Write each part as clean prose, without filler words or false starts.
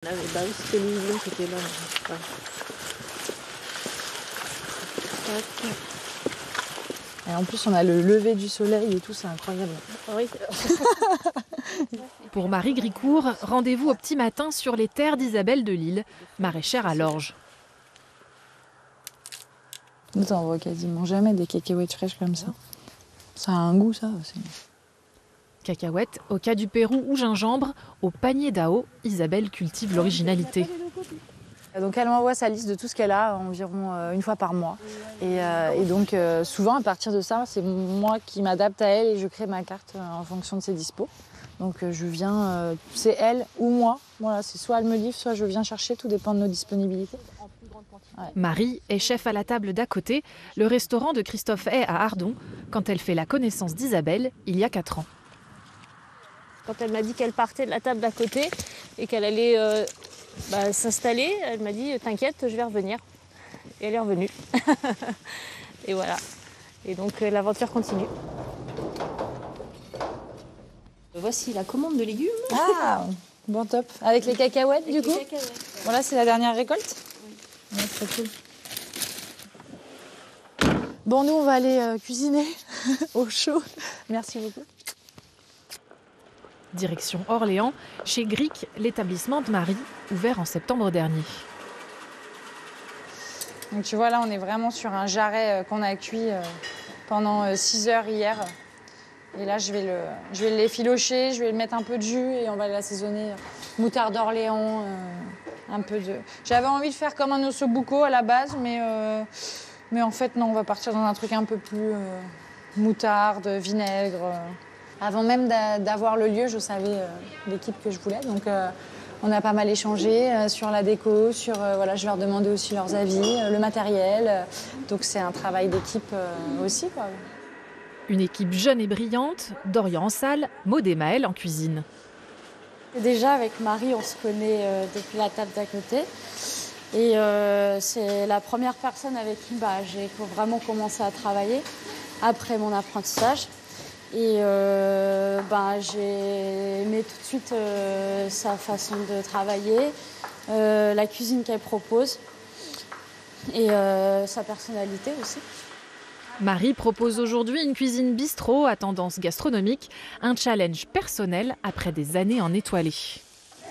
Ah oui, bah oui, c'était l'illusion qui était là. Ouais. Tac. Et en plus, on a le lever du soleil et tout, c'est incroyable. Oui. Pour Marie Gricourt, rendez-vous au petit matin sur les terres d'Isabelle de Lille, maraîchère à l'orge. Nous, on voit quasiment jamais des cacahuètes fraîches comme ça. Ça a un goût, ça aussi. Cacahuètes, au cas du Pérou ou gingembre, au panier d'Ao, Isabelle cultive l'originalité. Donc elle m'envoie sa liste de tout ce qu'elle a environ une fois par mois. Et donc souvent à partir de ça, c'est moi qui m'adapte à elle et je crée ma carte en fonction de ses dispos. Donc je viens, c'est elle ou moi. Voilà, c'est soit elle me livre, soit je viens chercher, tout dépend de nos disponibilités. Ouais. Marie est chef à la table d'à côté, le restaurant de Christophe Hay à Ardon, quand elle fait la connaissance d'Isabelle il y a 4 ans. Quand elle m'a dit qu'elle partait de la table d'à côté et qu'elle allait s'installer, elle m'a dit « T'inquiète, je vais revenir ». Et elle est revenue. Et voilà. Et donc l'aventure continue. Voici la commande de légumes. Ah, bon top. Avec les cacahuètes du coup. Voilà, c'est la dernière récolte. Oui. Ouais, très cool. Bon, nous on va aller cuisiner au chaud. Merci beaucoup. Direction Orléans, chez Gric, l'établissement de Marie, ouvert en septembre dernier. Donc tu vois, là, on est vraiment sur un jarret qu'on a cuit pendant 6 heures hier. Et là, je vais l'effilocher, je vais le mettre un peu de jus et on va l'assaisonner. Moutarde d'Orléans, un peu de... J'avais envie de faire comme un ossobuco à la base, mais en fait, non, on va partir dans un truc un peu plus moutarde, vinaigre. Avant même d'avoir le lieu, je savais l'équipe que je voulais. Donc, on a pas mal échangé sur la déco, voilà, je leur demandais aussi leurs avis, le matériel. Donc, c'est un travail d'équipe aussi, quoi. Une équipe jeune et brillante, Dorian en salle, Maud et Maëlle en cuisine. Déjà, avec Marie, on se connaît depuis la table d'à côté. Et c'est la première personne avec qui j'ai vraiment commencé à travailler après mon apprentissage. Et j'ai aimé tout de suite sa façon de travailler, la cuisine qu'elle propose et sa personnalité aussi. Marie propose aujourd'hui une cuisine bistrot à tendance gastronomique, un challenge personnel après des années en étoilé.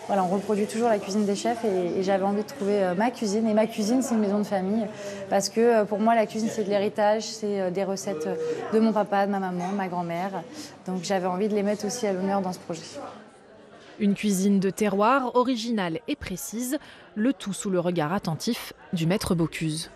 Voilà, on reproduit toujours la cuisine des chefs et j'avais envie de trouver ma cuisine. Et ma cuisine, c'est une maison de famille. Parce que pour moi, la cuisine, c'est de l'héritage, c'est des recettes de mon papa, de ma maman, de ma grand-mère. Donc j'avais envie de les mettre aussi à l'honneur dans ce projet. Une cuisine de terroir, originale et précise, le tout sous le regard attentif du maître Bocuse.